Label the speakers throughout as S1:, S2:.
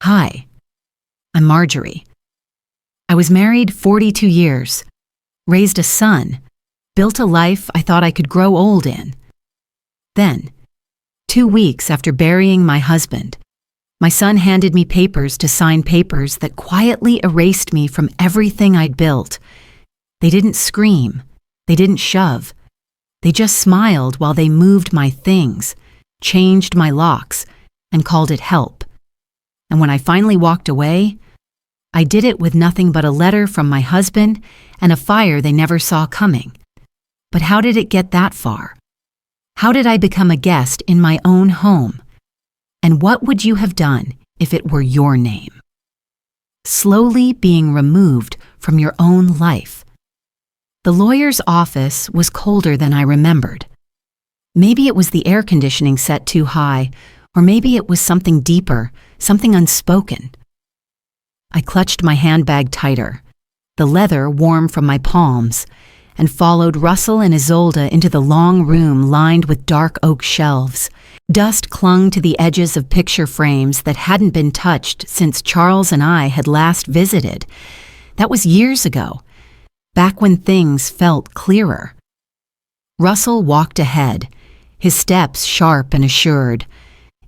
S1: Hi, I'm Marjorie. I was married 42 years, raised a son, built a life I thought I could grow old in. Then, 2 weeks after burying my husband, my son handed me papers to sign papers that quietly erased me from everything I'd built. They didn't scream, they didn't shove. They just smiled while they moved my things, changed my locks, and called it help. And when I finally walked away, I did it with nothing but a letter from my husband and a fire they never saw coming. But how did it get that far? How did I become a guest in my own home? And what would you have done if it were your name? Slowly being removed from your own life. The lawyer's office was colder than I remembered. Maybe it was the air conditioning set too high, or maybe it was something deeper, something unspoken. I clutched my handbag tighter, the leather warm from my palms, and followed Russell and Isolde into the long room lined with dark oak shelves. Dust clung to the edges of picture frames that hadn't been touched since Charles and I had last visited. That was years ago, back when things felt clearer. Russell walked ahead, his steps sharp and assured.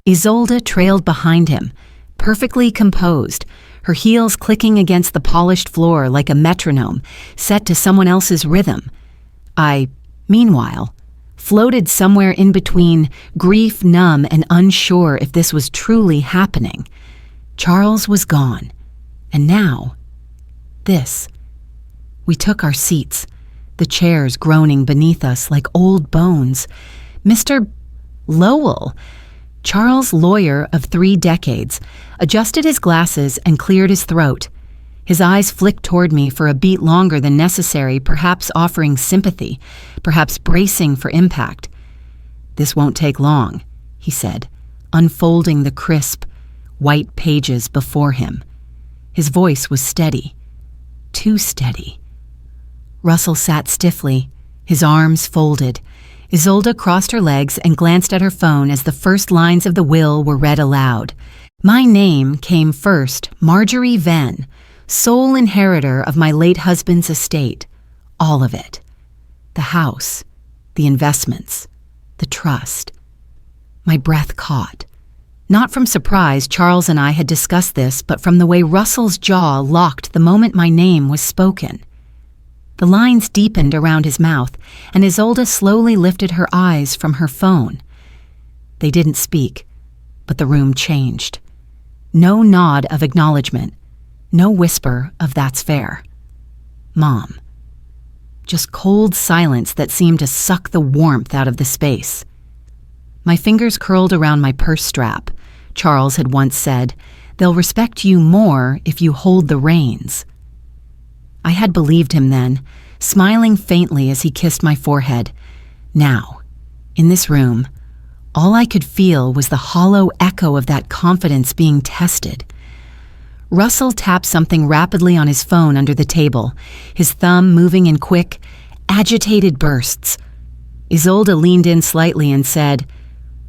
S1: Isolde trailed behind him, perfectly composed, her heels clicking against the polished floor like a metronome, set to someone else's rhythm. I, meanwhile, floated somewhere in between, grief-numb and unsure if this was truly happening. Charles was gone, and now, this. We took our seats, the chairs groaning beneath us like old bones. Mr. Lowell, Charles' lawyer of 3 decades, adjusted his glasses and cleared his throat. His eyes flicked toward me for a beat longer than necessary, perhaps offering sympathy, perhaps bracing for impact. "This won't take long," he said, unfolding the crisp, white pages before him. His voice was steady, too steady. Russell sat stiffly, his arms folded. Isolde crossed her legs and glanced at her phone as the first lines of the will were read aloud. My name came first, Marjorie Venn, sole inheritor of my late husband's estate. All of it. The house, the investments, the trust. My breath caught. Not from surprise, Charles and I had discussed this, but from the way Russell's jaw locked the moment my name was spoken. The lines deepened around his mouth, and Isolde slowly lifted her eyes from her phone. They didn't speak, but the room changed. No nod of acknowledgement, no whisper of "that's fair." Mom. Just cold silence that seemed to suck the warmth out of the space. My fingers curled around my purse strap. Charles had once said, "They'll respect you more if you hold the reins." I had believed him then, smiling faintly as he kissed my forehead. Now, in this room, all I could feel was the hollow echo of that confidence being tested. Russell tapped something rapidly on his phone under the table, his thumb moving in quick, agitated bursts. Isolde leaned in slightly and said,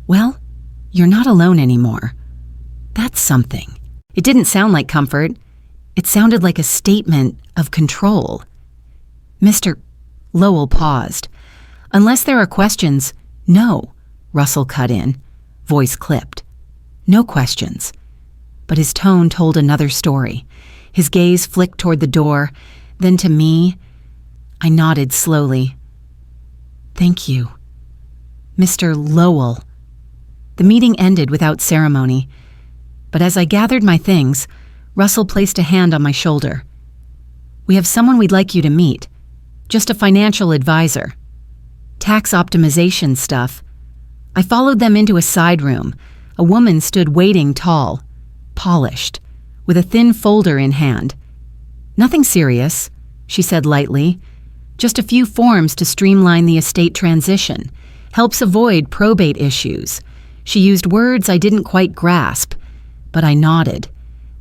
S1: "Well, you're not alone anymore." That's something. It didn't sound like comfort. It sounded like a statement of control. Mr. Lowell paused. "Unless there are questions, no," Russell cut in, voice clipped. "No questions." But his tone told another story. His gaze flicked toward the door, then to me. I nodded slowly. "Thank you, Mr. Lowell." The meeting ended without ceremony, but as I gathered my things, Russell placed a hand on my shoulder. "We have someone we'd like you to meet. Just a financial advisor. Tax optimization stuff." I followed them into a side room. A woman stood waiting tall, polished, with a thin folder in hand. "Nothing serious," she said lightly. "Just a few forms to streamline the estate transition. Helps avoid probate issues." She used words I didn't quite grasp, but I nodded.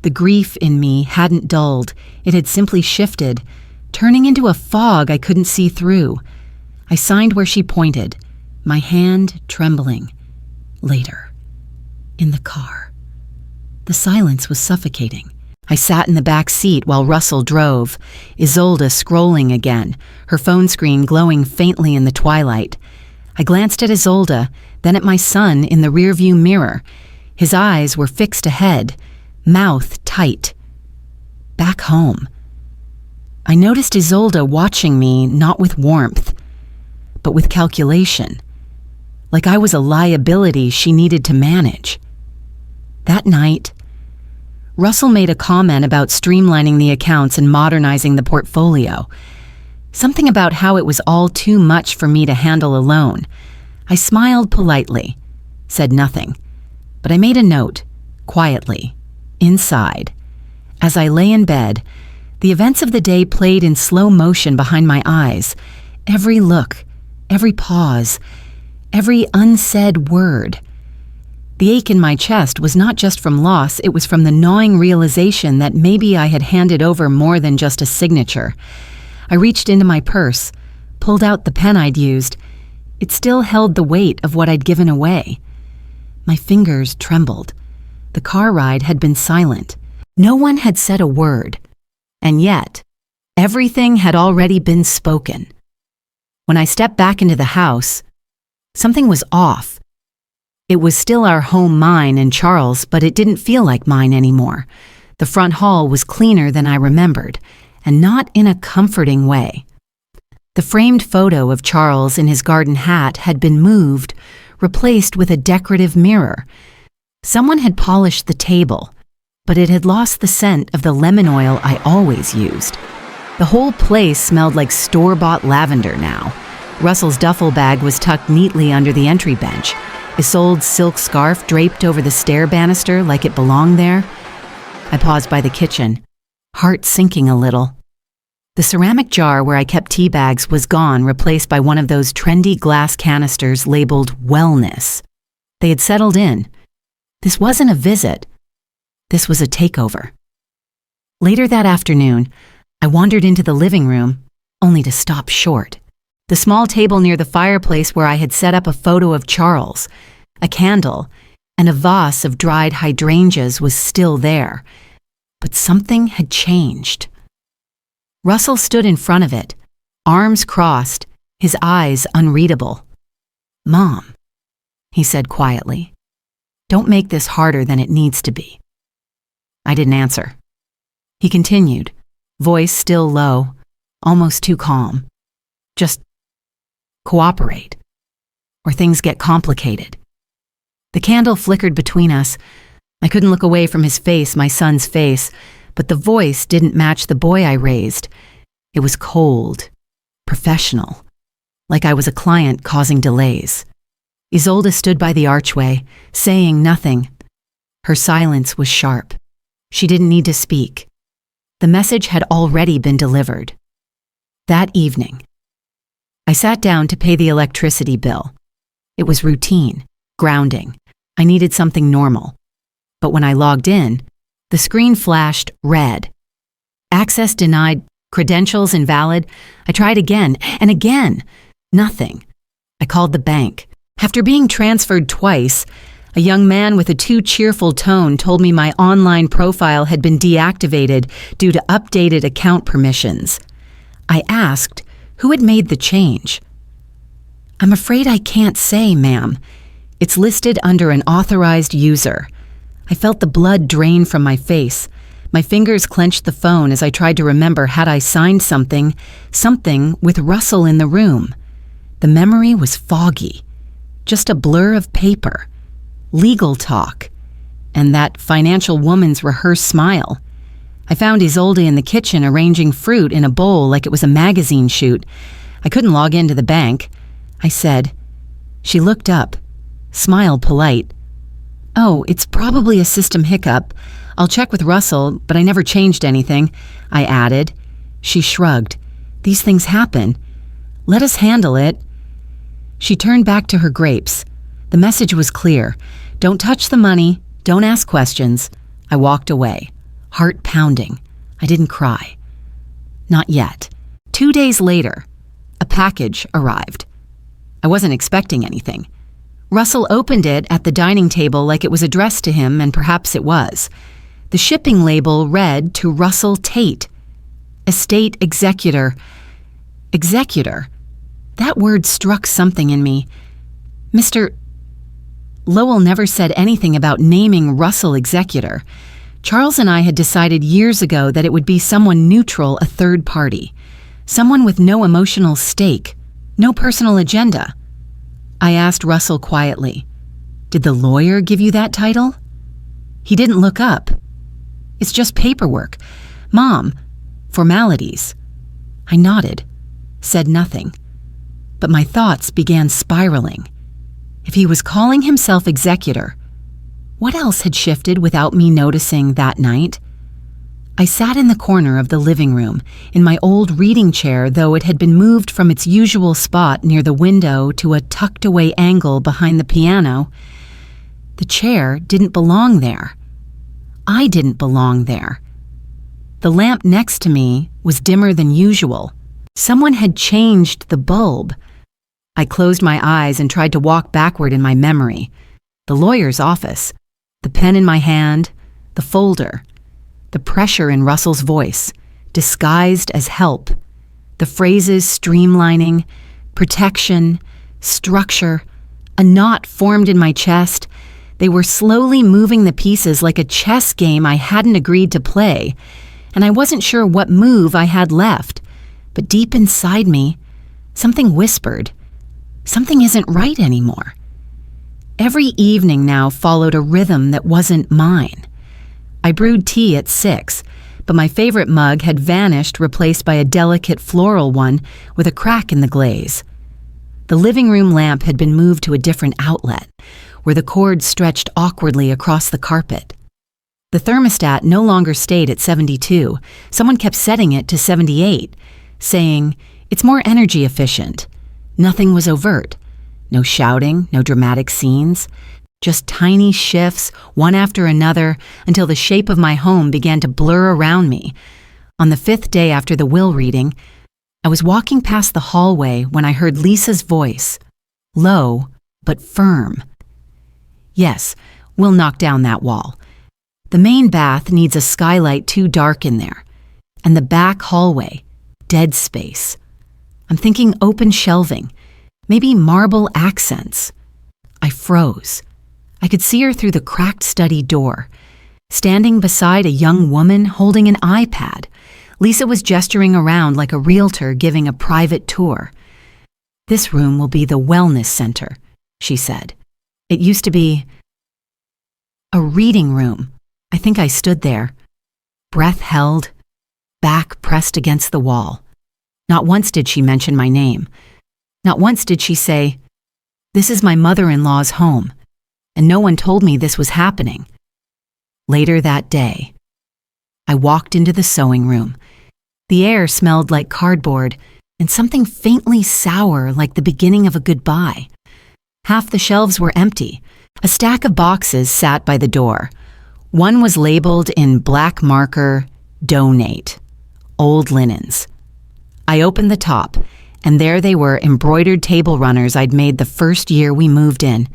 S1: The grief in me hadn't dulled. It had simply shifted, turning into a fog I couldn't see through. I signed where she pointed, my hand trembling. Later, in the car. The silence was suffocating. I sat in the back seat while Russell drove, Isolde scrolling again, her phone screen glowing faintly in the twilight. I glanced at Isolde, then at my son in the rearview mirror. His eyes were fixed ahead, mouth tight. Back home. I noticed Isolde watching me not with warmth, but with calculation, like I was a liability she needed to manage. That night, Russell made a comment about streamlining the accounts and modernizing the portfolio. Something about how it was all too much for me to handle alone. I smiled politely, said nothing, but I made a note, quietly, inside. As I lay in bed, the events of the day played in slow motion behind my eyes. Every look, every pause, every unsaid word. The ache in my chest was not just from loss, it was from the gnawing realization that maybe I had handed over more than just a signature. I reached into my purse, pulled out the pen I'd used. It still held the weight of what I'd given away. My fingers trembled. The car ride had been silent. No one had said a word. And yet, everything had already been spoken. When I stepped back into the house, something was off. It was still our home, mine and Charles, but it didn't feel like mine anymore. The front hall was cleaner than I remembered, and not in a comforting way. The framed photo of Charles in his garden hat had been moved, replaced with a decorative mirror. Someone had polished the table, but it had lost the scent of the lemon oil I always used. The whole place smelled like store-bought lavender now. Russell's duffel bag was tucked neatly under the entry bench. Isolde's silk scarf draped over the stair banister like it belonged there. I paused by the kitchen, heart sinking a little. The ceramic jar where I kept tea bags was gone, replaced by one of those trendy glass canisters labeled wellness. They had settled in. This wasn't a visit. This was a takeover. Later that afternoon, I wandered into the living room, only to stop short. The small table near the fireplace where I had set up a photo of Charles, a candle, and a vase of dried hydrangeas was still there. But something had changed. Russell stood in front of it, arms crossed, his eyes unreadable. "Mom," he said quietly, "don't make this harder than it needs to be." I didn't answer. He continued, voice still low, almost too calm. "Just cooperate, or things get complicated." The candle flickered between us. I couldn't look away from his face, my son's face, but the voice didn't match the boy I raised. It was cold, professional, like I was a client causing delays. Isolde stood by the archway, saying nothing. Her silence was sharp. She didn't need to speak. The message had already been delivered. That evening, I sat down to pay the electricity bill. It was routine, grounding. I needed something normal. But when I logged in, the screen flashed red. Access denied, credentials invalid. I tried again and again. Nothing. I called the bank. After being transferred twice, a young man with a too cheerful tone told me my online profile had been deactivated due to updated account permissions. I asked who had made the change. "I'm afraid I can't say, ma'am. It's listed under an authorized user." I felt the blood drain from my face. My fingers clenched the phone as I tried to remember had I signed something with Russell in the room. The memory was foggy, just a blur of paper, legal talk, and that financial woman's rehearsed smile. I found Isolde in the kitchen arranging fruit in a bowl like it was a magazine shoot. I couldn't log into the bank. I said. She looked up, smiled polite. "Oh, it's probably a system hiccup. I'll check with Russell, but I never changed anything," I added. She shrugged. "These things happen. Let us handle it." She turned back to her grapes. The message was clear. Don't touch the money. Don't ask questions. I walked away, heart pounding. I didn't cry. Not yet. 2 days later, a package arrived. I wasn't expecting anything. Russell opened it at the dining table like it was addressed to him, and perhaps it was. The shipping label read to Russell Tate, estate executor. Executor. That word struck something in me. Mr. Lowell never said anything about naming Russell executor. Charles and I had decided years ago that it would be someone neutral, a third party. Someone with no emotional stake, no personal agenda. I asked Russell quietly, "Did the lawyer give you that title?" He didn't look up. "It's just paperwork. Mom, formalities." I nodded, said nothing, but my thoughts began spiraling. If he was calling himself executor, what else had shifted without me noticing that night? I sat in the corner of the living room, in my old reading chair, though it had been moved from its usual spot near the window to a tucked-away angle behind the piano. The chair didn't belong there. I didn't belong there. The lamp next to me was dimmer than usual. Someone had changed the bulb. I closed my eyes and tried to walk backward in my memory. The lawyer's office, the pen in my hand, the folder. The pressure in Russell's voice, disguised as help. The phrases streamlining, protection, structure, a knot formed in my chest. They were slowly moving the pieces like a chess game I hadn't agreed to play, and I wasn't sure what move I had left. But deep inside me, something whispered, something isn't right anymore. Every evening now followed a rhythm that wasn't mine. I brewed tea at 6, but my favorite mug had vanished, replaced by a delicate floral one with a crack in the glaze. The living room lamp had been moved to a different outlet, where the cord stretched awkwardly across the carpet. The thermostat no longer stayed at 72. Someone kept setting it to 78, saying, "It's more energy efficient." Nothing was overt. No shouting, no dramatic scenes. Just tiny shifts, one after another, until the shape of my home began to blur around me. On the 5th day after the will reading, I was walking past the hallway when I heard Lisa's voice, low but firm. "Yes, we'll knock down that wall. The main bath needs a skylight too dark in there. And the back hallway, dead space. I'm thinking open shelving, maybe marble accents." I froze. I could see her through the cracked study door. Standing beside a young woman holding an iPad, Lisa was gesturing around like a realtor giving a private tour. "This room will be the wellness center," she said. "It used to be a reading room." I think I stood there, breath held, back pressed against the wall. Not once did she mention my name. Not once did she say, "This is my mother-in-law's home, and no one told me this was happening." Later that day, I walked into the sewing room. The air smelled like cardboard and something faintly sour like the beginning of a goodbye. Half the shelves were empty. A stack of boxes sat by the door. One was labeled in black marker, "Donate," old linens. I opened the top, and there they were, embroidered table runners I'd made the first year we moved in.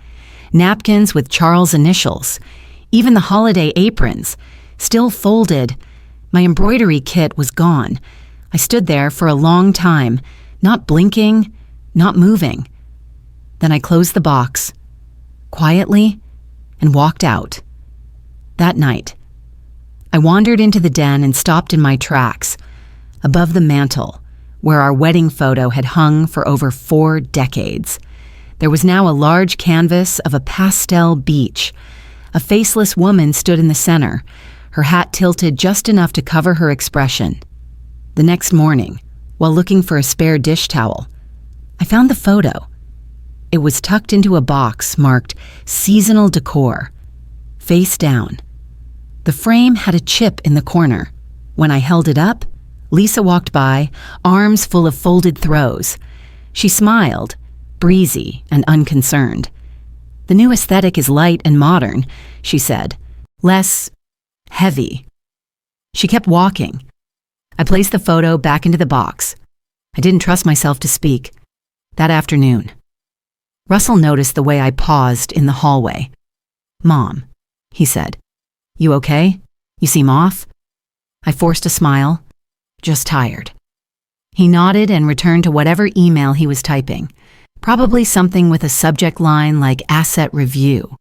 S1: Napkins with Charles' initials, even the holiday aprons, still folded. My embroidery kit was gone. I stood there for a long time, not blinking, not moving. Then I closed the box, quietly, and walked out. That night, I wandered into the den and stopped in my tracks, above the mantel, where our wedding photo had hung for over 4 decades. There was now a large canvas of a pastel beach. A faceless woman stood in the center, her hat tilted just enough to cover her expression. The next morning, while looking for a spare dish towel, I found the photo. It was tucked into a box marked "Seasonal Decor," face down. The frame had a chip in the corner. When I held it up, Lisa walked by, arms full of folded throws. She smiled, breezy and unconcerned. "The new aesthetic is light and modern," she said. "Less heavy." She kept walking. I placed the photo back into the box. I didn't trust myself to speak. That afternoon, Russell noticed the way I paused in the hallway. "Mom," he said. "You okay? You seem off?" I forced a smile. "Just tired." He nodded and returned to whatever email he was typing, probably something with a subject line like asset review.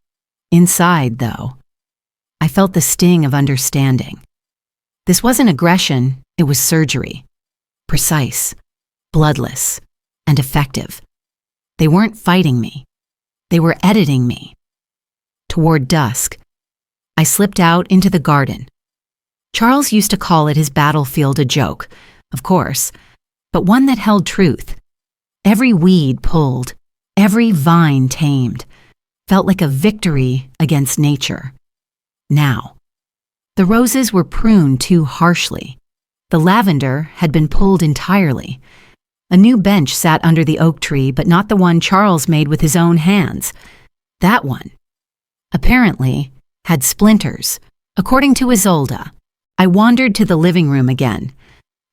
S1: Inside, though, I felt the sting of understanding. This wasn't aggression, it was surgery. Precise, bloodless, and effective. They weren't fighting me. They were editing me. Toward dusk, I slipped out into the garden. Charles used to call it his battlefield, a joke, of course, but one that held truth. Every weed pulled, every vine tamed, felt like a victory against nature. Now, the roses were pruned too harshly. The lavender had been pulled entirely. A new bench sat under the oak tree, but not the one Charles made with his own hands. That one, apparently, had splinters. According to Isolde, I wandered to the living room again.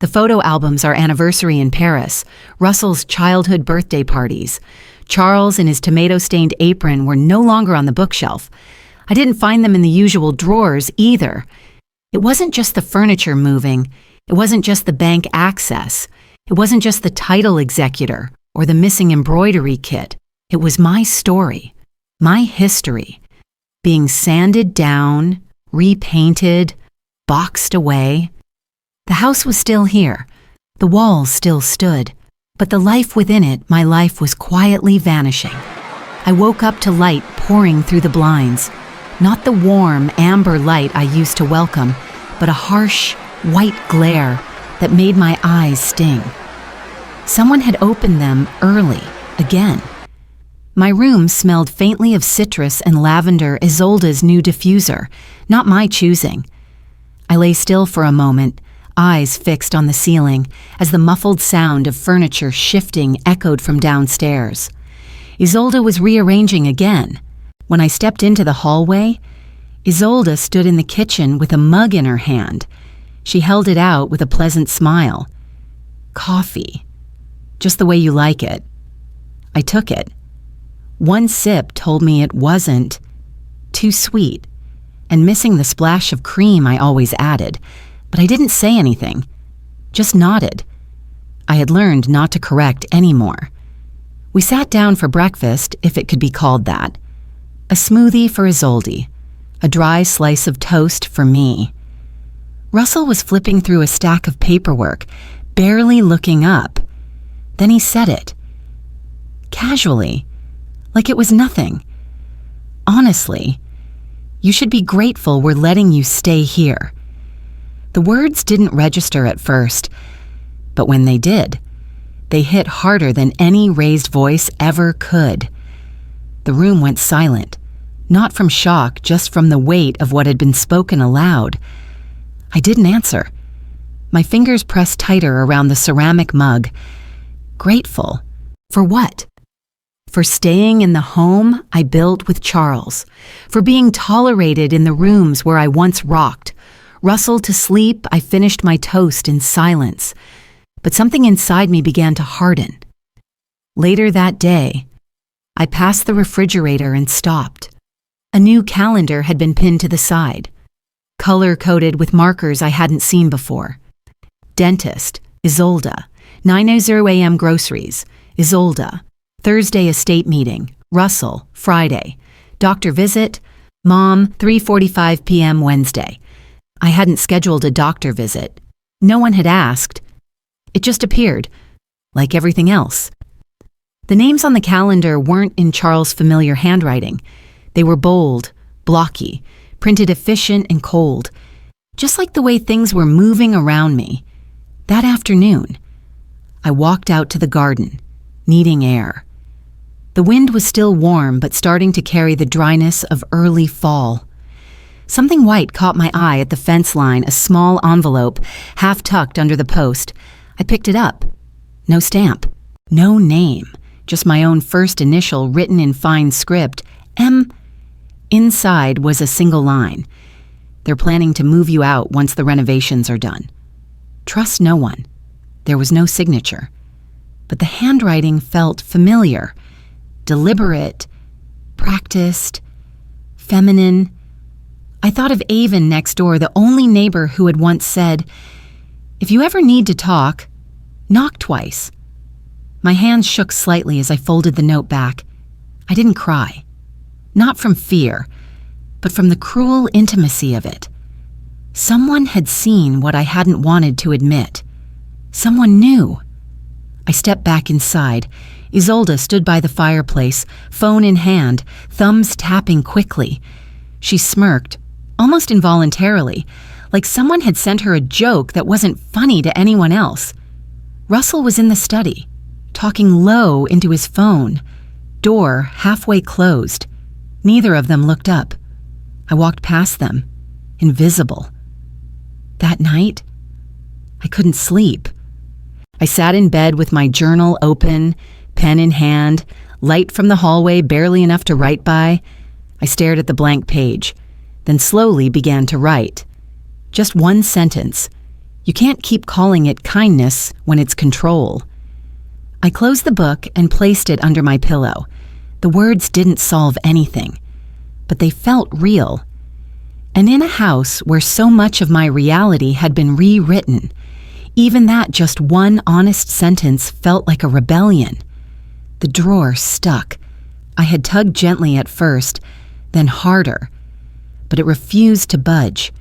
S1: The photo albums, our anniversary in Paris, Russell's childhood birthday parties. Charles and his tomato-stained apron were no longer on the bookshelf. I didn't find them in the usual drawers either. It wasn't just the furniture moving. It wasn't just the bank access. It wasn't just the title executor or the missing embroidery kit. It was my story, my history, being sanded down, repainted, boxed away. The house was still here. The walls still stood. But the life within it, my life, was quietly vanishing. I woke up to light pouring through the blinds. Not the warm, amber light I used to welcome, but a harsh, white glare that made my eyes sting. Someone had opened them early, again. My room smelled faintly of citrus and lavender, Isolde's new diffuser, not my choosing. I lay still for a moment, eyes fixed on the ceiling, as the muffled sound of furniture shifting echoed from downstairs. Isolde was rearranging again. When I stepped into the hallway, Isolde stood in the kitchen with a mug in her hand. She held it out with a pleasant smile. "Coffee. Just the way you like it." I took it. One sip told me it wasn't too sweet, and missing the splash of cream I always added, but I didn't say anything, just nodded. I had learned not to correct anymore. We sat down for breakfast, if it could be called that. A smoothie for Isolde, a dry slice of toast for me. Russell was flipping through a stack of paperwork, barely looking up. Then he said it. Casually, like it was nothing. "Honestly, you should be grateful we're letting you stay here." The words didn't register at first, but when they did, they hit harder than any raised voice ever could. The room went silent, not from shock, just from the weight of what had been spoken aloud. I didn't answer. My fingers pressed tighter around the ceramic mug. Grateful. For what? For staying in the home I built with Charles. For being tolerated in the rooms where I once rocked. Russell to sleep, I finished my toast in silence. But something inside me began to harden. Later that day, I passed the refrigerator and stopped. A new calendar had been pinned to the side, color-coded with markers I hadn't seen before. Dentist, Isolde. 9:00 a.m. groceries, Isolde. Thursday estate meeting, Russell, Friday. Doctor visit, Mom, 3:45 p.m. Wednesday. I hadn't scheduled a doctor visit. No one had asked. It just appeared, like everything else. The names on the calendar weren't in Charles' familiar handwriting. They were bold, blocky, printed efficient and cold, just like the way things were moving around me. That afternoon, I walked out to the garden, needing air. The wind was still warm, but starting to carry the dryness of early fall. Something white caught my eye at the fence line, a small envelope, half tucked under the post. I picked it up. No stamp, no name, just my own first initial written in fine script, M. Inside was a single line. "They're planning to move you out once the renovations are done. Trust no one." There was no signature, but the handwriting felt familiar. deliberate, practiced, feminine. I thought of Avon next door, the only neighbor who had once said, "If you ever need to talk, knock twice." My hands shook slightly as I folded the note back. I didn't cry. Not from fear, but from the cruel intimacy of it. Someone had seen what I hadn't wanted to admit. Someone knew. I stepped back inside. Isolde stood by the fireplace, phone in hand, thumbs tapping quickly. She smirked, almost involuntarily, like someone had sent her a joke that wasn't funny to anyone else. Russell was in the study, talking low into his phone, door halfway closed. Neither of them looked up. I walked past them, invisible. That night, I couldn't sleep. I sat in bed with my journal open, pen in hand, light from the hallway barely enough to write by. I stared at the blank page, then slowly began to write. Just one sentence. You can't keep calling it kindness when it's control. I closed the book and placed it under my pillow. The words didn't solve anything, but they felt real. And in a house where so much of my reality had been rewritten, even that just one honest sentence felt like a rebellion. The drawer stuck. I had tugged gently at first, then harder, but it refused to budge.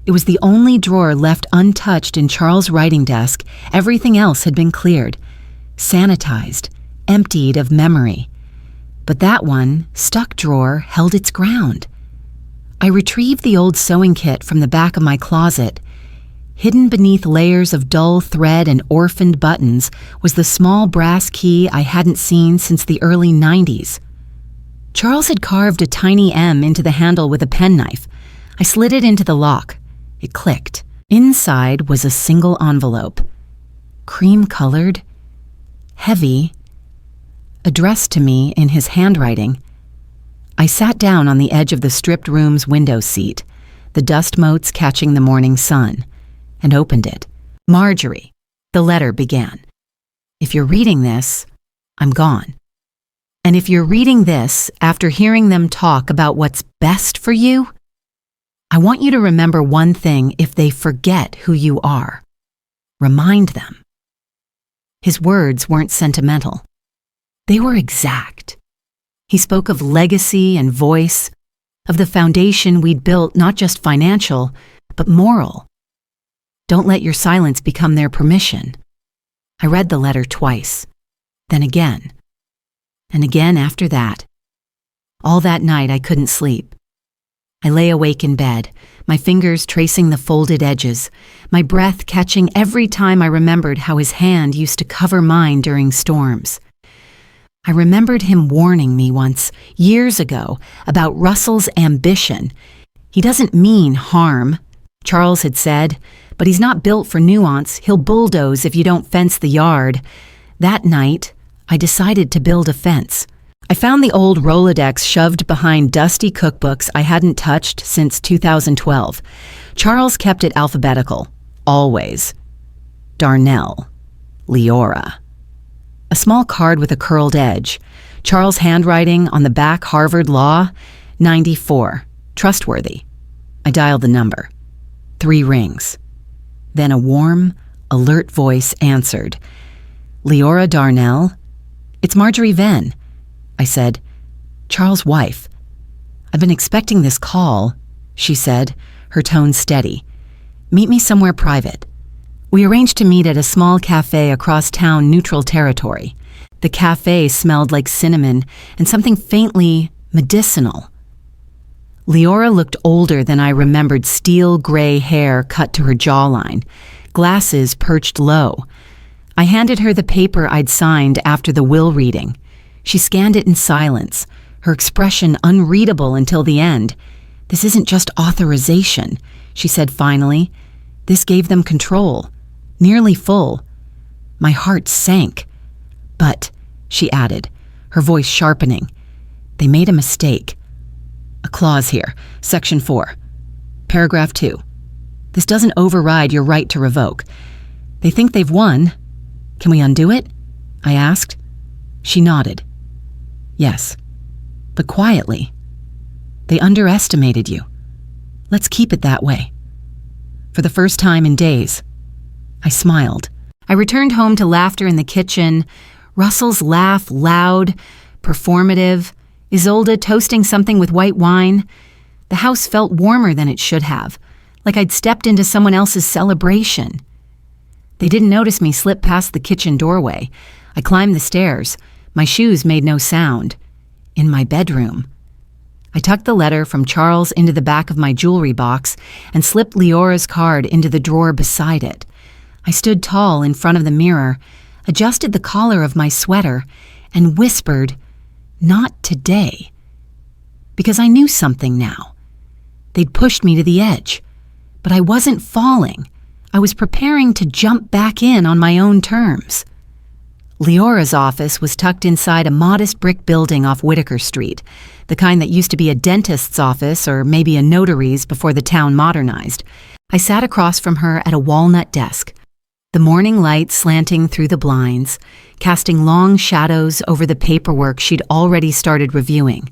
S1: It was the only drawer left untouched in Charles' writing desk. Everything else had been cleared, sanitized, emptied of memory. But that one, stuck drawer held its ground. I retrieved the old sewing kit from the back of my closet. Hidden beneath layers of dull thread and orphaned buttons was the small brass key I hadn't seen since the early 90s. Charles had carved a tiny M into the handle with a penknife. I slid it into the lock. It clicked. Inside was a single envelope. Cream-colored, heavy, addressed to me in his handwriting. I sat down on the edge of the stripped room's window seat, the dust motes catching the morning sun, and opened it. Marjorie, the letter began. If you're reading this, I'm gone. And if you're reading this after hearing them talk about what's best for you, I want you to remember one thing if they forget who you are. Remind them. His words weren't sentimental. They were exact. He spoke of legacy and voice, of the foundation we'd built, not just financial, but moral. Don't let your silence become their permission. I read the letter twice, then again, and again after that. All that night I couldn't sleep. I lay awake in bed, my fingers tracing the folded edges, my breath catching every time I remembered how his hand used to cover mine during storms. I remembered him warning me once, years ago, about Russell's ambition. He doesn't mean harm, Charles had said, but he's not built for nuance. He'll bulldoze if you don't fence the yard. That night, I decided to build a fence. I found the old Rolodex shoved behind dusty cookbooks I hadn't touched since 2012. Charles kept it alphabetical, always. Darnell, Leora. A small card with a curled edge. Charles' handwriting on the back, Harvard Law, 94, trustworthy. I dialed the number. 3 rings. Then a warm, alert voice answered. Leora Darnell? It's Marjorie Venn, I said. Charles' wife. I've been expecting this call, she said, her tone steady. Meet me somewhere private. We arranged to meet at a small cafe across town, neutral territory. The cafe smelled like cinnamon and something faintly medicinal. Leora looked older than I remembered, steel gray hair cut to her jawline, glasses perched low. I handed her the paper I'd signed after the will reading. She scanned it in silence, her expression unreadable until the end. This isn't just authorization, she said finally. This gave them control, nearly full. My heart sank. But, she added, her voice sharpening, they made a mistake. A clause here, Section 4, Paragraph 2. This doesn't override your right to revoke. They think they've won. Can we undo it? I asked. She nodded. Yes, but quietly. They underestimated you. Let's keep it that way. For the first time in days, I smiled. I returned home to laughter in the kitchen, Russell's laugh loud, performative, Isolde toasting something with white wine. The house felt warmer than it should have, like I'd stepped into someone else's celebration. They didn't notice me slip past the kitchen doorway. I climbed the stairs. My shoes made no sound. In my bedroom, I tucked the letter from Charles into the back of my jewelry box and slipped Leora's card into the drawer beside it. I stood tall in front of the mirror, adjusted the collar of my sweater, and whispered, "Not today." Because I knew something now. They'd pushed me to the edge, but I wasn't falling. I was preparing to jump back in on my own terms. Leora's office was tucked inside a modest brick building off Whitaker Street, the kind that used to be a dentist's office or maybe a notary's before the town modernized. I sat across from her at a walnut desk, the morning light slanting through the blinds, casting long shadows over the paperwork she'd already started reviewing.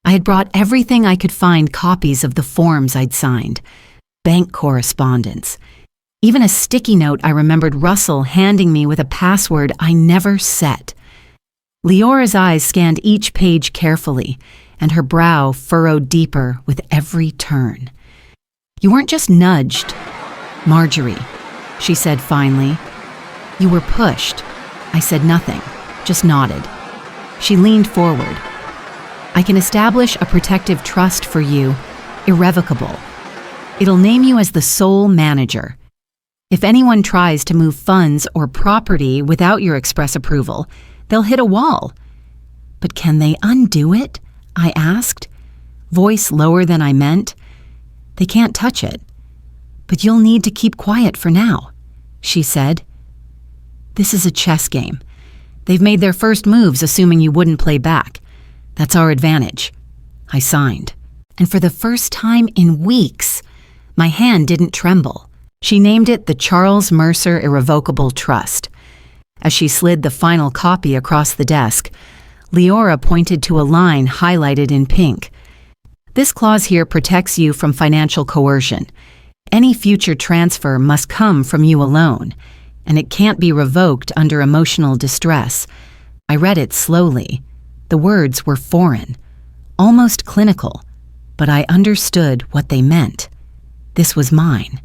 S1: I had brought everything I could find copies of the forms I'd signed, bank correspondence, even a sticky note I remembered Russell handing me with a password I never set. Leora's eyes scanned each page carefully, and her brow furrowed deeper with every turn. "You weren't just nudged, Marjorie," she said finally. "You were pushed." I said nothing, just nodded. She leaned forward. "I can establish a protective trust for you, irrevocable. It'll name you as the sole manager. If anyone tries to move funds or property without your express approval, they'll hit a wall." "But can they undo it?" I asked, voice lower than I meant. "They can't touch it. But you'll need to keep quiet for now," she said. "This is a chess game. They've made their first moves assuming you wouldn't play back. That's our advantage." I signed. And for the first time in weeks, my hand didn't tremble. She named it the Charles Mercer Irrevocable Trust. As she slid the final copy across the desk, Leora pointed to a line highlighted in pink. "This clause here protects you from financial coercion. Any future transfer must come from you alone, and it can't be revoked under emotional distress." I read it slowly. The words were foreign, almost clinical, but I understood what they meant. This was mine.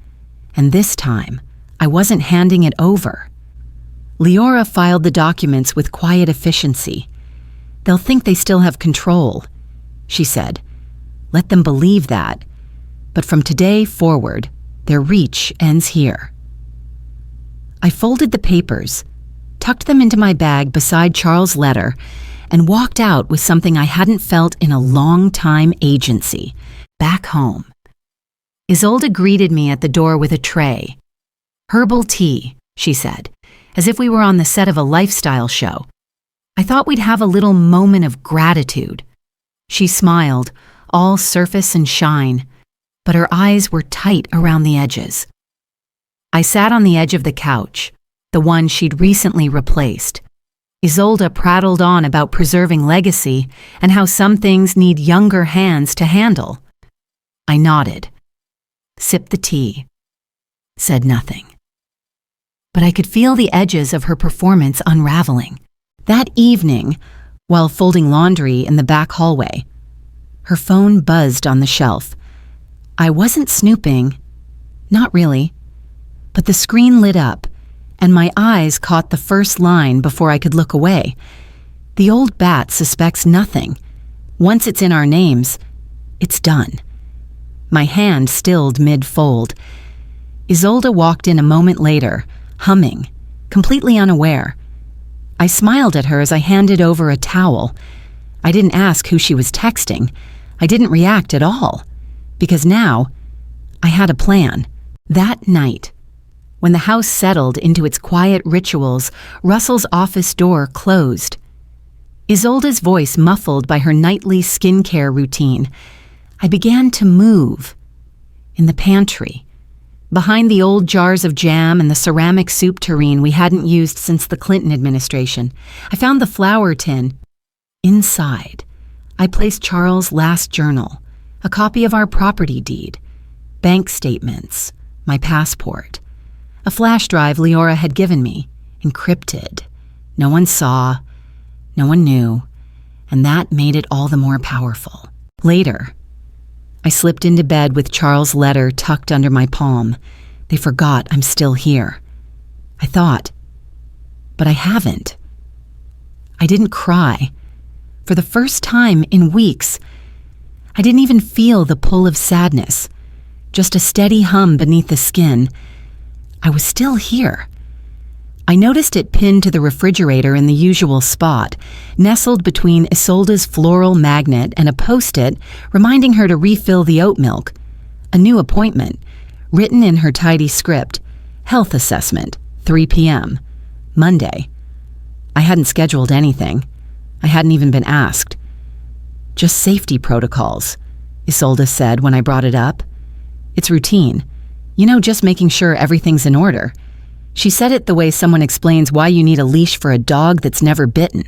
S1: And this time, I wasn't handing it over. Leora filed the documents with quiet efficiency. "They'll think they still have control," she said. "Let them believe that. But from today forward, their reach ends here." I folded the papers, tucked them into my bag beside Charles' letter, and walked out with something I hadn't felt in a long time: agency, back home. Isolde greeted me at the door with a tray. "Herbal tea," she said, as if we were on the set of a lifestyle show. I thought we'd have a little moment of gratitude. She smiled, all surface and shine, but her eyes were tight around the edges. I sat on the edge of the couch, the one she'd recently replaced. Isolde prattled on about preserving legacy and how some things need younger hands to handle. I nodded, sipped the tea, said nothing. But I could feel the edges of her performance unraveling. That evening, while folding laundry in the back hallway, her phone buzzed on the shelf. I wasn't snooping, not really, but the screen lit up, and my eyes caught the first line before I could look away. "The old bat suspects nothing. Once it's in our names, it's done." My hand stilled mid-fold. Isolde walked in a moment later, humming, completely unaware. I smiled at her as I handed over a towel. I didn't ask who she was texting. I didn't react at all, because now I had a plan. That night, when the house settled into its quiet rituals, Russell's office door closed. Isolde's voice muffled by her nightly skincare routine. I began to move. In the pantry, behind the old jars of jam and the ceramic soup tureen we hadn't used since the Clinton administration, I found the flour tin. Inside, I placed Charles' last journal, a copy of our property deed, bank statements, my passport, a flash drive Leora had given me, encrypted. No one saw, no one knew, and that made it all the more powerful. Later, I slipped into bed with Charles' letter tucked under my palm. They forgot I'm still here. I thought, but I haven't. I didn't cry. For the first time in weeks, I didn't even feel the pull of sadness, just a steady hum beneath the skin. I was still here. I noticed it pinned to the refrigerator in the usual spot, nestled between Isolde's floral magnet and a post-it reminding her to refill the oat milk. A new appointment, written in her tidy script. Health assessment, 3 p.m. Monday. I hadn't scheduled anything. I hadn't even been asked. Just safety protocols, Isolde said when I brought it up. It's routine. You know, just making sure everything's in order. She said it the way someone explains why you need a leash for a dog that's never bitten.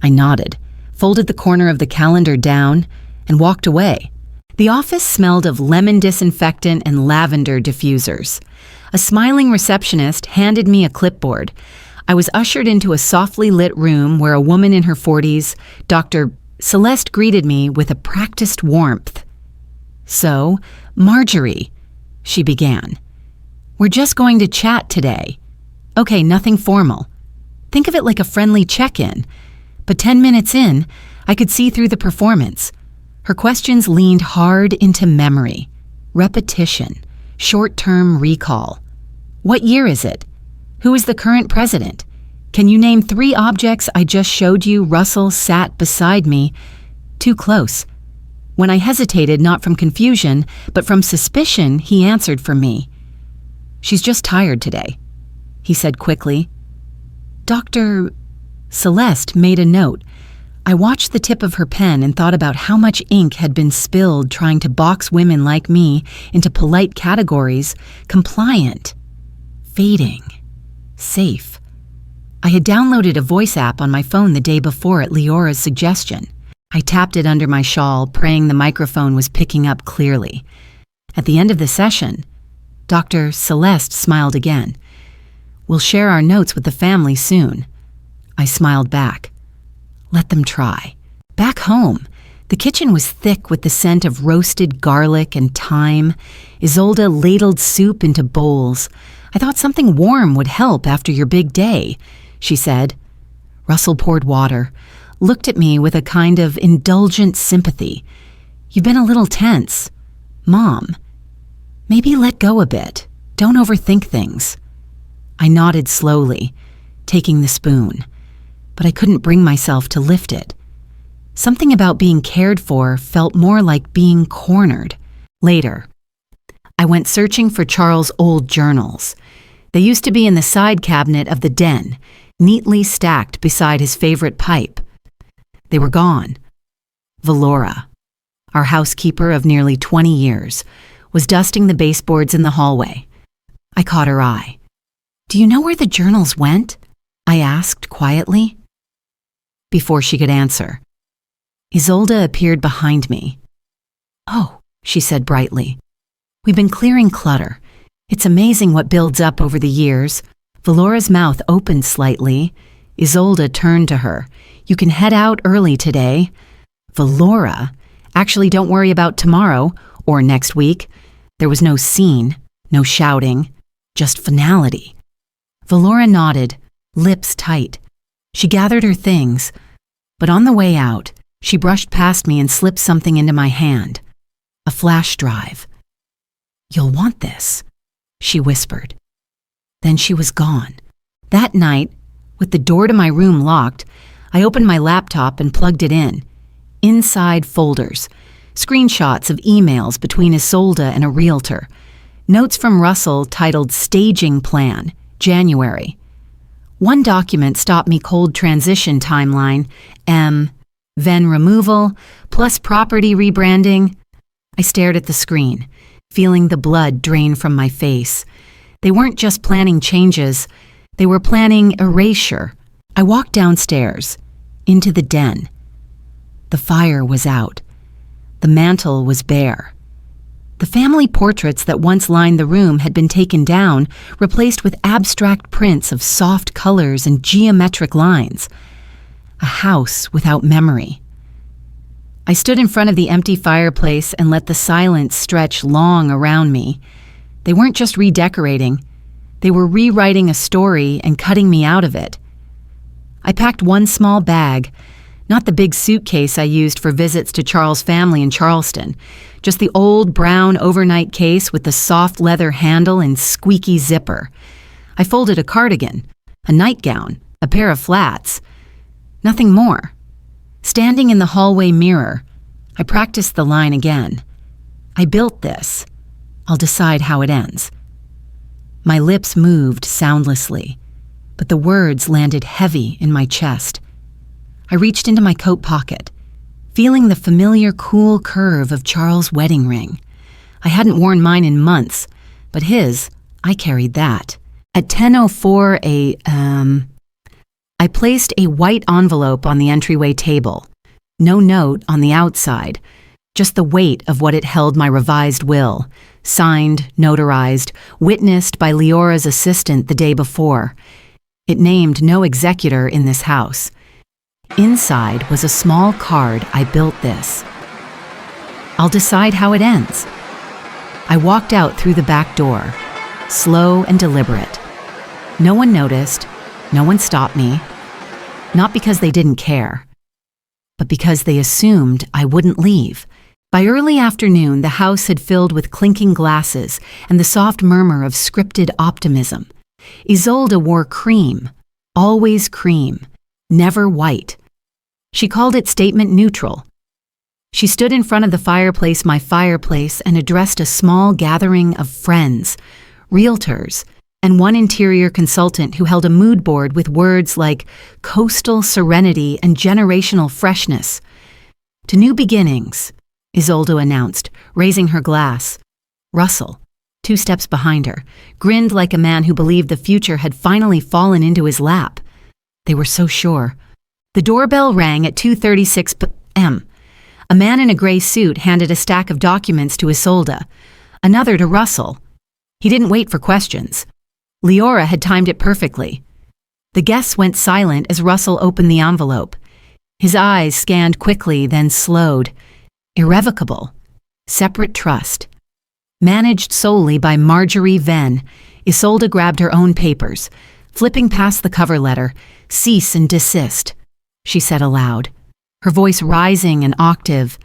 S1: I nodded, folded the corner of the calendar down, and walked away. The office smelled of lemon disinfectant and lavender diffusers. A smiling receptionist handed me a clipboard. I was ushered into a softly lit room where a woman in her 40s, Dr. Celeste, greeted me with a practiced warmth. "So, Marjorie," she began. "We're just going to chat today. Okay, nothing formal. Think of it like a friendly check-in." But 10 minutes in, I could see through the performance. Her questions leaned hard into memory, repetition, short-term recall. What year is it? Who is the current president? Can you name 3 objects I just showed you? Russell sat beside me, too close. When I hesitated, not from confusion, but from suspicion, he answered for me. "She's just tired today," he said quickly. Dr. Celeste made a note. I watched the tip of her pen and thought about how much ink had been spilled trying to box women like me into polite categories: compliant, fading, safe. I had downloaded a voice app on my phone the day before at Leora's suggestion. I tapped it under my shawl, praying the microphone was picking up clearly. At the end of the session, Dr. Celeste smiled again. "We'll share our notes with the family soon." I smiled back. Let them try. Back home, the kitchen was thick with the scent of roasted garlic and thyme. Isolde ladled soup into bowls. "I thought something warm would help after your big day," she said. Russell poured water, looked at me with a kind of indulgent sympathy. "You've been a little tense. Mom, maybe let go a bit. Don't overthink things." I nodded slowly, taking the spoon, but I couldn't bring myself to lift it. Something about being cared for felt more like being cornered. Later, I went searching for Charles' old journals. They used to be in the side cabinet of the den, neatly stacked beside his favorite pipe. They were gone. Valora, our housekeeper of nearly 20 years, was dusting the baseboards in the hallway. I caught her eye. "Do you know where the journals went?" I asked quietly. Before she could answer, Isolde appeared behind me. "Oh," she said brightly. "We've been clearing clutter. It's amazing what builds up over the years." Valora's mouth opened slightly. Isolde turned to her. "You can head out early today." "Valora, actually don't worry about tomorrow or next week." There was no scene, no shouting, just finality. Valora nodded, lips tight. She gathered her things, but on the way out, she brushed past me and slipped something into my hand. A flash drive. "You'll want this," she whispered. Then she was gone. That night, with the door to my room locked, I opened my laptop and plugged it in. Inside folders, screenshots of emails between Isolde and a realtor, notes from Russell titled Staging Plan, January. One document stopped me cold transition timeline, Ven removal, plus property rebranding. I stared at the screen, feeling the blood drain from my face. They weren't just planning changes, they were planning erasure. I walked downstairs, into the den. The fire was out. The mantel was bare. The family portraits that once lined the room had been taken down, replaced with abstract prints of soft colors and geometric lines. A house without memory. I stood in front of the empty fireplace and let the silence stretch long around me. They weren't just redecorating. They were rewriting a story and cutting me out of it. I packed one small bag, not the big suitcase I used for visits to Charles' family in Charleston, just the old brown overnight case with the soft leather handle and squeaky zipper. I folded a cardigan, a nightgown, a pair of flats. Nothing more. Standing in the hallway mirror, I practiced the line again. I built this. I'll decide how it ends. My lips moved soundlessly, but the words landed heavy in my chest. I reached into my coat pocket, feeling the familiar cool curve of Charles' wedding ring. I hadn't worn mine in months, but his, I carried that. At 10:04, I placed a white envelope on the entryway table. No note on the outside, just the weight of what it held: my revised will, signed, notarized, witnessed by Leora's assistant the day before. It named no executor in this house. Inside was a small card. I built this. I'll decide how it ends. I walked out through the back door, slow and deliberate. No one noticed, no one stopped me. Not because they didn't care, but because they assumed I wouldn't leave. By early afternoon, the house had filled with clinking glasses and the soft murmur of scripted optimism. Isolde wore cream, always cream, never white. She called it statement neutral. She stood in front of the fireplace, my fireplace, and addressed a small gathering of friends, realtors, and one interior consultant who held a mood board with words like coastal serenity and generational freshness. To new beginnings, Isolde announced, raising her glass. Russell, 2 steps behind her, grinned like a man who believed the future had finally fallen into his lap. They were so sure. The doorbell rang at 2:36 p.m. A man in a gray suit handed a stack of documents to Isolde, another to Russell. He didn't wait for questions. Leora had timed it perfectly. The guests went silent as Russell opened the envelope. His eyes scanned quickly, then slowed. Irrevocable. Separate trust. Managed solely by Marjorie Venn, Isolde grabbed her own papers, flipping past the cover letter. Cease and desist, she said aloud, her voice rising an octave.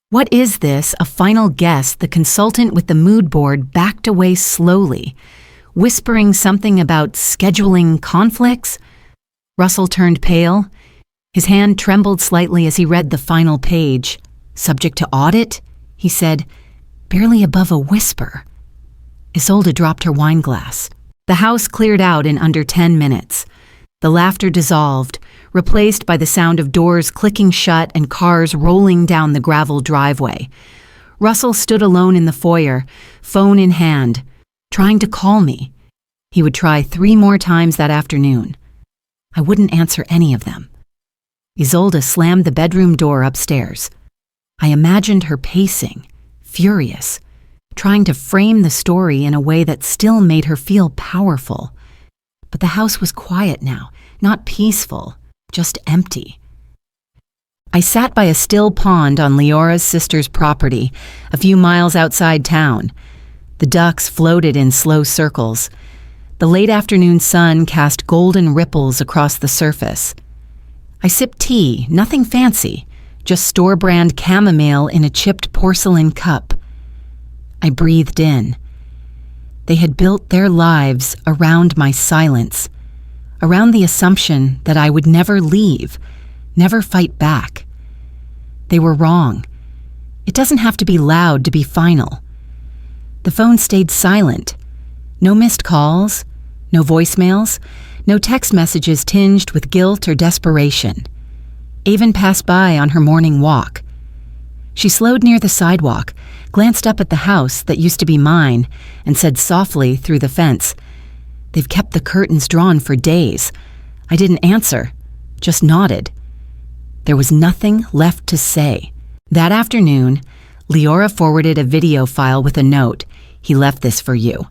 S1: What is this? A final guess. The consultant with the mood board backed away slowly, whispering something about scheduling conflicts. Russell turned pale. His hand trembled slightly as he read the final page. Subject to audit, he said, barely above a whisper. Isolde dropped her wine glass. The house cleared out in under 10 minutes. The laughter dissolved, replaced by the sound of doors clicking shut and cars rolling down the gravel driveway. Russell stood alone in the foyer, phone in hand, trying to call me. He would try 3 more times that afternoon. I wouldn't answer any of them. Isolde slammed the bedroom door upstairs. I imagined her pacing, furious, trying to frame the story in a way that still made her feel powerful. But the house was quiet now, not peaceful, just empty. I sat by a still pond on Leora's sister's property, a few miles outside town. The ducks floated in slow circles. The late afternoon sun cast golden ripples across the surface. I sipped tea, nothing fancy, just store-brand chamomile in a chipped porcelain cup. I breathed in. They had built their lives around my silence, around the assumption that I would never leave, never fight back. They were wrong. It doesn't have to be loud to be final. The phone stayed silent. No missed calls, no voicemails, no text messages tinged with guilt or desperation. Avon passed by on her morning walk. She slowed near the sidewalk, glanced up at the house that used to be mine, and said softly through the fence, "They've kept the curtains drawn for days." I didn't answer, just nodded. There was nothing left to say. That afternoon, Leora forwarded a video file with a note. "He left this for you.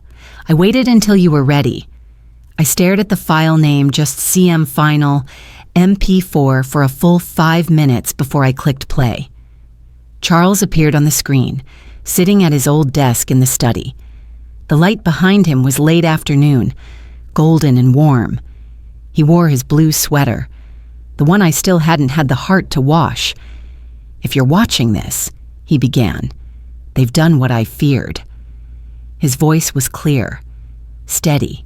S1: I waited until you were ready." I stared at the file name, just CM Final MP4, for a full 5 minutes before I clicked play. Charles appeared on the screen, sitting at his old desk in the study. The light behind him was late afternoon, golden and warm. He wore his blue sweater, the one I still hadn't had the heart to wash. "If you're watching this," he began, "they've done what I feared." His voice was clear, steady,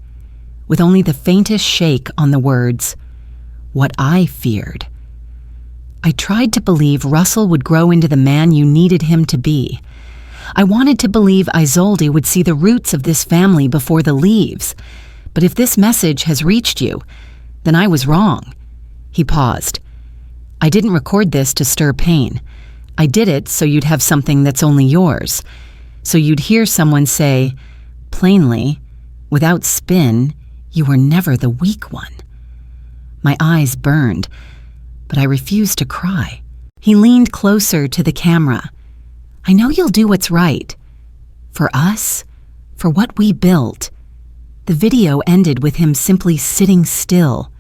S1: with only the faintest shake on the words, "What I feared." I tried to believe Russell would grow into the man you needed him to be. I wanted to believe Isolde would see the roots of this family before the leaves. But if this message has reached you, then I was wrong. He paused. "I didn't record this to stir pain. I did it so you'd have something that's only yours. So you'd hear someone say, plainly, without spin, you were never the weak one." My eyes burned, but I refused to cry. He leaned closer to the camera. "I know you'll do what's right. For us, for what we built." The video ended with him simply sitting still.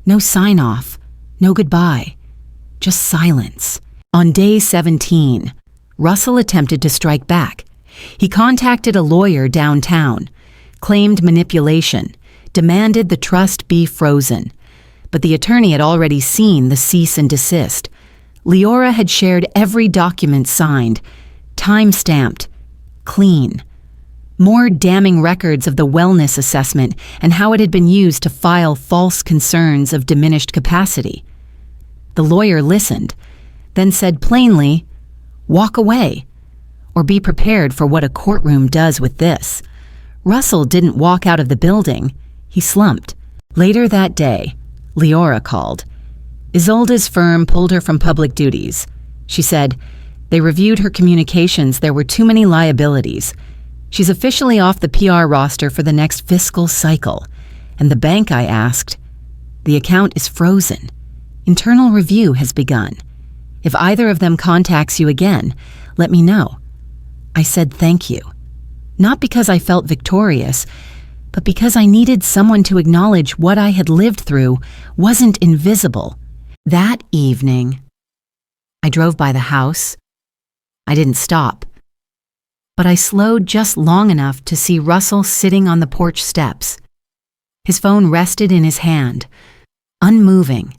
S1: No sign-off, no goodbye, just silence. On day 17, Russell attempted to strike back. He contacted a lawyer downtown, claimed manipulation, demanded the trust be frozen. But the attorney had already seen the cease and desist. Leora had shared every document signed, time-stamped, clean. More damning records of the wellness assessment and how it had been used to file false concerns of diminished capacity. The lawyer listened, then said plainly, "Walk away, or be prepared for what a courtroom does with this." Russell didn't walk out of the building. He slumped. Later that day, Leora called. Isolde's firm pulled her from public duties. She said, "They reviewed her communications. There were too many liabilities. She's officially off the PR roster for the next fiscal cycle." And the bank I asked, "The account is frozen. Internal review has begun. If either of them contacts you again, let me know." I said thank you. Not because I felt victorious, but because I needed someone to acknowledge what I had lived through wasn't invisible. That evening, I drove by the house. I didn't stop, but I slowed just long enough to see Russell sitting on the porch steps. His phone rested in his hand, unmoving,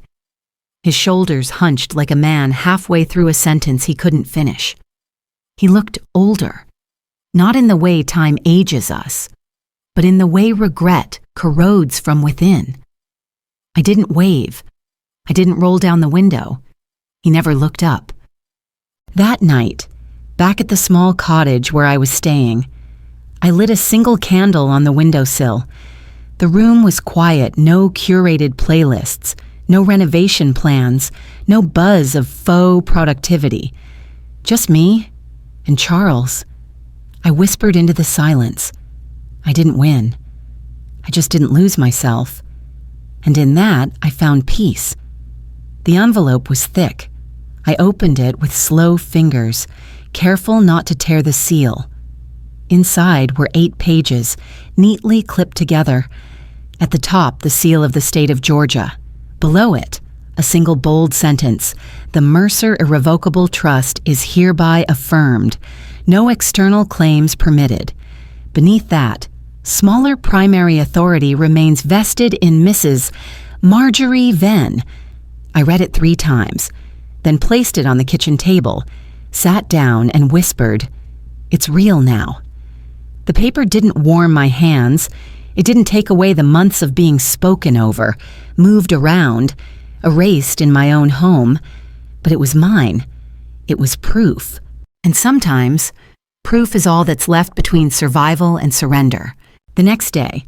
S1: his shoulders hunched like a man halfway through a sentence he couldn't finish. He looked older, not in the way time ages us, but in the way regret corrodes from within. I didn't wave. I didn't roll down the window. He never looked up. That night, back at the small cottage where I was staying, I lit a single candle on the windowsill. The room was quiet, no curated playlists, no renovation plans, no buzz of faux productivity. Just me and Charles. I whispered into the silence. I didn't win. I just didn't lose myself. And in that, I found peace. The envelope was thick. I opened it with slow fingers, careful not to tear the seal. Inside were 8 pages, neatly clipped together. At the top, the seal of the state of Georgia. Below it, a single bold sentence: "The Mercer Irrevocable Trust is hereby affirmed. No external claims permitted." Beneath that, smaller primary authority remains vested in Mrs. Marjorie Venn. I read it 3 times, then placed it on the kitchen table, sat down and whispered, "It's real now." The paper didn't warm my hands. It didn't take away the months of being spoken over, moved around, erased in my own home, but it was mine. It was proof. And sometimes, proof is all that's left between survival and surrender. The next day,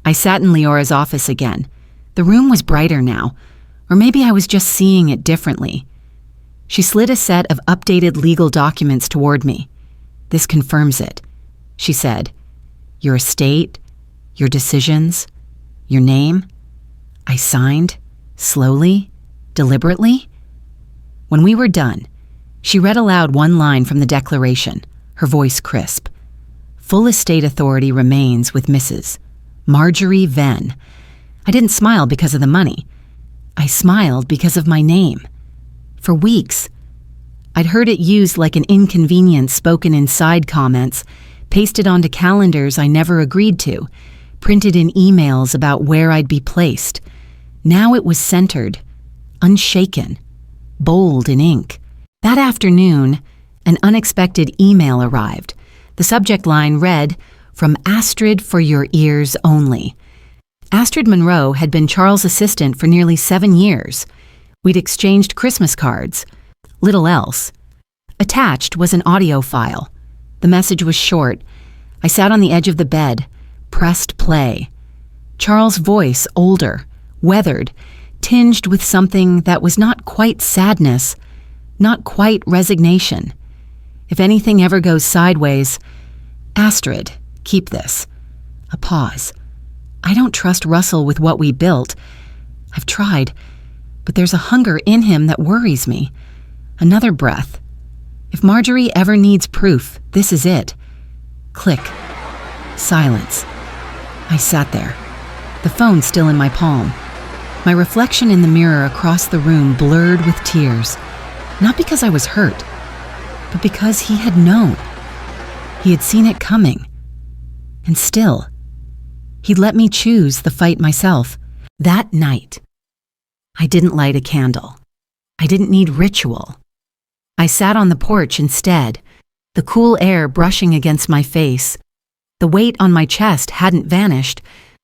S1: I sat in Leora's office again. The room was brighter now, or maybe I was just seeing it differently. She slid a set of updated legal documents toward me. "This confirms it," she said. "Your estate, your decisions, your name." I signed, slowly, deliberately. When we were done, she read aloud one line from the declaration, her voice crisp. Full estate authority remains with Mrs. Marjorie Venn. I didn't smile because of the money. I smiled because of my name. For weeks, I'd heard it used like an inconvenience spoken in side comments, pasted onto calendars I never agreed to, printed in emails about where I'd be placed. Now it was centered, unshaken, bold in ink. That afternoon, an unexpected email arrived. The subject line read, "From Astrid for your ears only." Astrid Monroe had been Charles' assistant for nearly 7 years. We'd exchanged Christmas cards. Little else. Attached was an audio file. The message was short. I sat on the edge of the bed, pressed play. Charles' voice, older, weathered, tinged with something that was not quite sadness, not quite resignation. If anything ever goes sideways, Astrid, keep this. A pause. I don't trust Russell with what we built. I've tried, but there's a hunger in him that worries me. Another breath. If Marjorie ever needs proof, this is it. Click. Silence. I sat there, the phone still in my palm. My reflection in the mirror across the room blurred with tears, not because I was hurt, but because he had known. He had seen it coming. And still, he'd let me choose the fight myself. That night, I didn't light a candle. I didn't need ritual. I sat on the porch instead, the cool air brushing against my face. The weight on my chest hadn't vanished,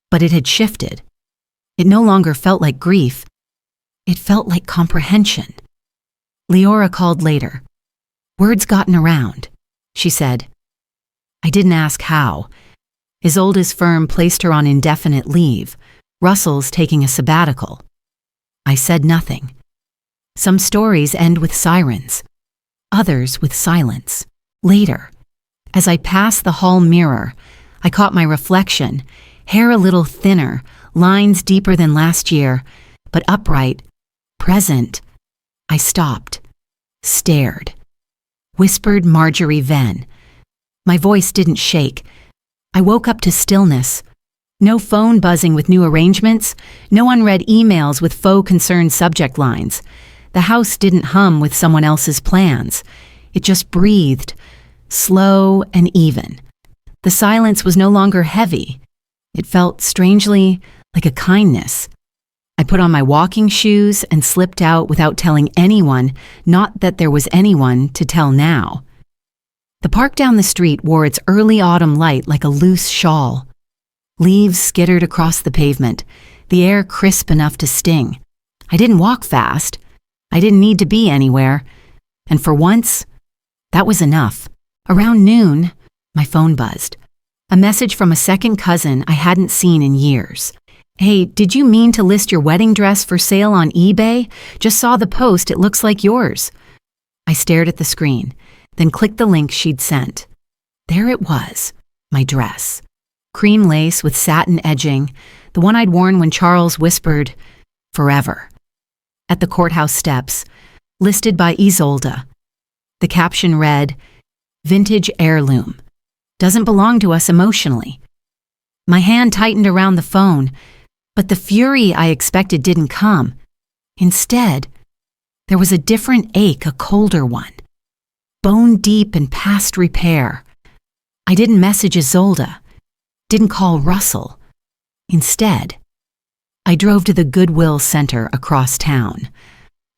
S1: but it had shifted. It no longer felt like grief. It felt like comprehension. Leora called later. "Word's gotten around," she said. I didn't ask how. Isolde's firm placed her on indefinite leave. Russell's taking a sabbatical. I said nothing. Some stories end with sirens, others with silence. Later, as I passed the hall mirror, I caught my reflection, hair a little thinner, lines deeper than last year, but upright, present. I stopped, stared, whispered Marjorie Venn. My voice didn't shake. I woke up to stillness. No phone buzzing with new arrangements, no unread emails with faux concerned subject lines. The house didn't hum with someone else's plans. It just breathed, slow and even. The silence was no longer heavy. It felt strangely like a kindness. I put on my walking shoes and slipped out without telling anyone, not that there was anyone to tell now. The park down the street wore its early autumn light like a loose shawl. Leaves skittered across the pavement, the air crisp enough to sting. I didn't walk fast. I didn't need to be anywhere. And for once, that was enough. Around noon, my phone buzzed. A message from a second cousin I hadn't seen in years. "Hey, did you mean to list your wedding dress for sale on eBay? Just saw the post, it looks like yours." I stared at the screen, then clicked the link she'd sent. There it was, my dress. Cream lace with satin edging, the one I'd worn when Charles whispered, "Forever." At the courthouse steps, listed by Isolde. The caption read, "Vintage heirloom. Doesn't belong to us emotionally." My hand tightened around the phone, but the fury I expected didn't come. Instead, there was a different ache, a colder one. Bone deep and past repair. I didn't message Isolde, didn't call Russell. Instead, I drove to the Goodwill Center across town.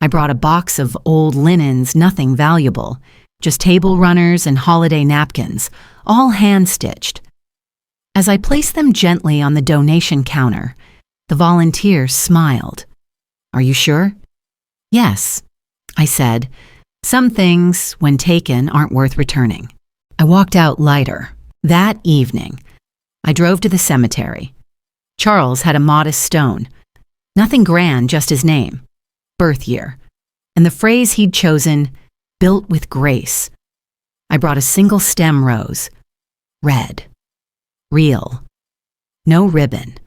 S1: I brought a box of old linens, nothing valuable, just table runners and holiday napkins, all hand-stitched. As I placed them gently on the donation counter, the volunteer smiled. "Are you sure?" "Yes," I said. "Some things, when taken, aren't worth returning." I walked out lighter. That evening, I drove to the cemetery. Charles had a modest stone. Nothing grand, just his name, birth year, and the phrase he'd chosen, "built with grace." I brought a single stem rose, red, real, no ribbon.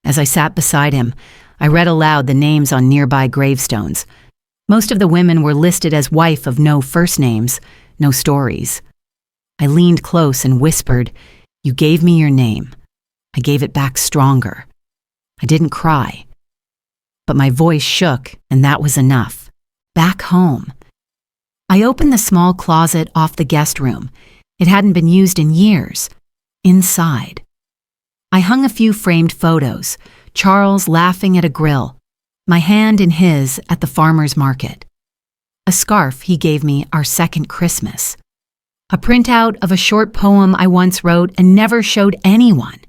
S1: As I sat beside him, I read aloud the names on nearby gravestones. Most of the women were listed as wife of no first names, no stories. I leaned close and whispered, "You gave me your name." I gave it back stronger. I didn't cry, but my voice shook, and that was enough. Back home. I opened the small closet off the guest room. It hadn't been used in years. Inside. I hung a few framed photos, Charles laughing at a grill, my hand in his at the farmer's market. A scarf he gave me our second Christmas. A printout of a short poem I once wrote and never showed anyone.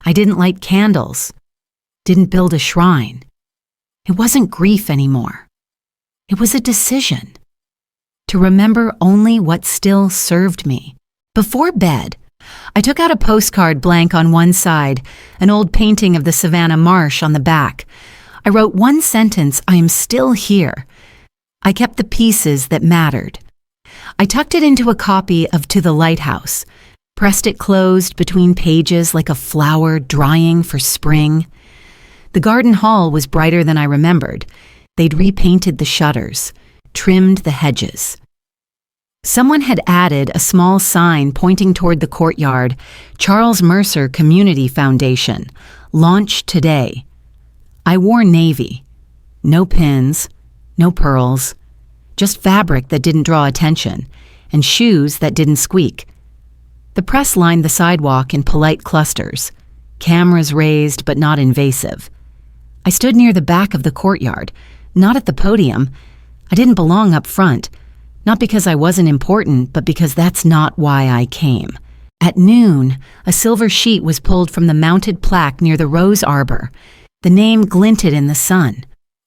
S1: I didn't light candles, didn't build a shrine. It wasn't grief anymore. It was a decision. To remember only what still served me. Before bed, I took out a postcard blank on one side, an old painting of the Savannah Marsh on the back. I wrote one sentence, "I am still here." I kept the pieces that mattered. I tucked it into a copy of To the Lighthouse, pressed it closed between pages like a flower drying for spring. The garden hall was brighter than I remembered. They'd repainted the shutters, trimmed the hedges. Someone had added a small sign pointing toward the courtyard, Charles Mercer Community Foundation, launch today. I wore navy. No pins, no pearls, just fabric that didn't draw attention, and shoes that didn't squeak. The press lined the sidewalk in polite clusters, cameras raised but not invasive. I stood near the back of the courtyard, not at the podium. I didn't belong up front, not because I wasn't important, but because that's not why I came. At noon, a silver sheet was pulled from the mounted plaque near the rose arbor. The name glinted in the sun.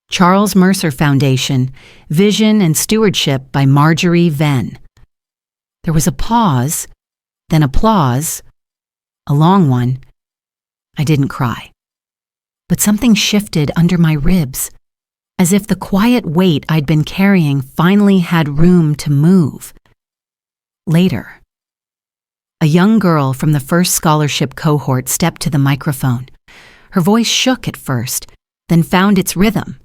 S1: Charles Mercer Foundation, Vision and Stewardship by Marjorie Venn. There was a pause, then applause, a long one. I didn't cry. But something shifted under my ribs, as if the quiet weight I'd been carrying finally had room to move. Later, a young girl from the first scholarship cohort stepped to the microphone. Her voice shook at first, then found its rhythm.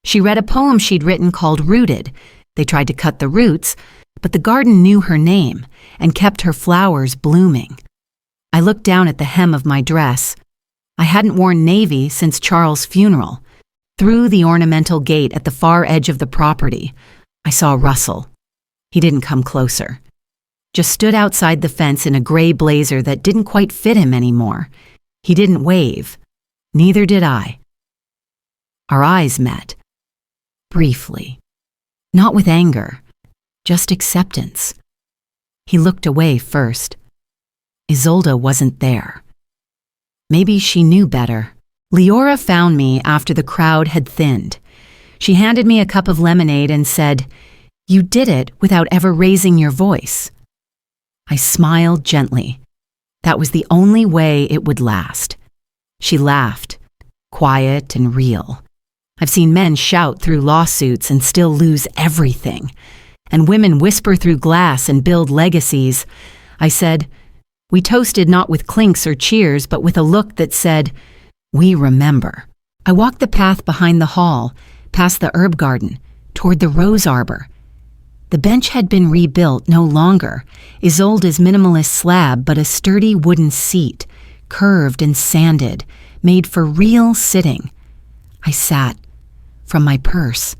S1: She read a poem she'd written called Rooted. They tried to cut the roots, but the garden knew her name and kept her flowers blooming. I looked down at the hem of my dress. I hadn't worn navy since Charles' funeral. Through the ornamental gate at the far edge of the property, I saw Russell. He didn't come closer. Just stood outside the fence in a gray blazer that didn't quite fit him anymore. He didn't wave. Neither did I. Our eyes met. Briefly. Not with anger, just acceptance. He looked away first. Isolde wasn't there. Maybe she knew better. Leora found me after the crowd had thinned. She handed me a cup of lemonade and said, "You did it without ever raising your voice." I smiled gently. That was the only way it would last. She laughed, quiet and real. I've seen men shout through lawsuits and still lose everything, and women whisper through glass and build legacies. I said, "We toasted not with clinks or cheers, but with a look that said, 'We remember.'" I walked the path behind the hall, past the herb garden, toward the rose arbor. The bench had been rebuilt, no longer Isolde's minimalist slab, but a sturdy wooden seat, curved and sanded, made for real sitting. I sat. From my purse,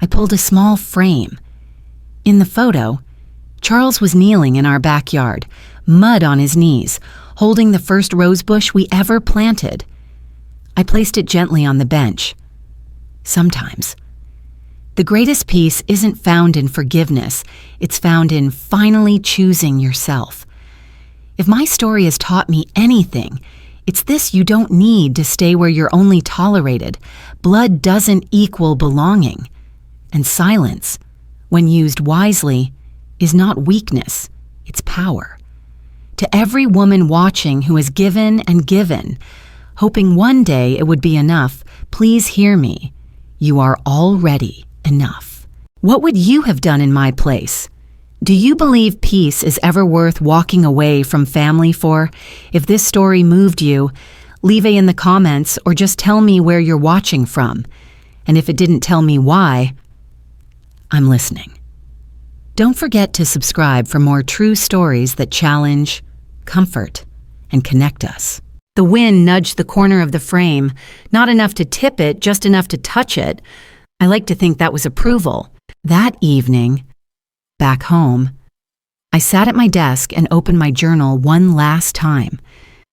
S1: I pulled a small frame. In the photo, Charles was kneeling in our backyard, mud on his knees, holding the first rose bush we ever planted. I placed it gently on the bench. Sometimes, the greatest peace isn't found in forgiveness, it's found in finally choosing yourself. If my story has taught me anything, it's this: you don't need to stay where you're only tolerated. Blood doesn't equal belonging. And silence, when used wisely, is not weakness, it's power. To every woman watching who has given and given, hoping one day it would be enough, please hear me. You are already enough. What would you have done in my place? Do you believe peace is ever worth walking away from family for? If this story moved you, leave it in the comments or just tell me where you're watching from. And if it didn't tell me why, I'm listening. Don't forget to subscribe for more true stories that challenge, comfort, and connect us. The wind nudged the corner of the frame, not enough to tip it, just enough to touch it. I like to think that was approval. That evening, back home, I sat at my desk and opened my journal one last time.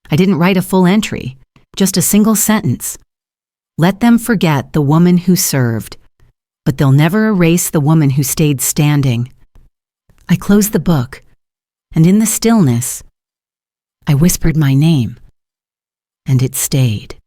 S1: I didn't write a full entry, just a single sentence. Let them forget the woman who served, but they'll never erase the woman who stayed standing. I closed the book, and in the stillness, I whispered my name, and it stayed.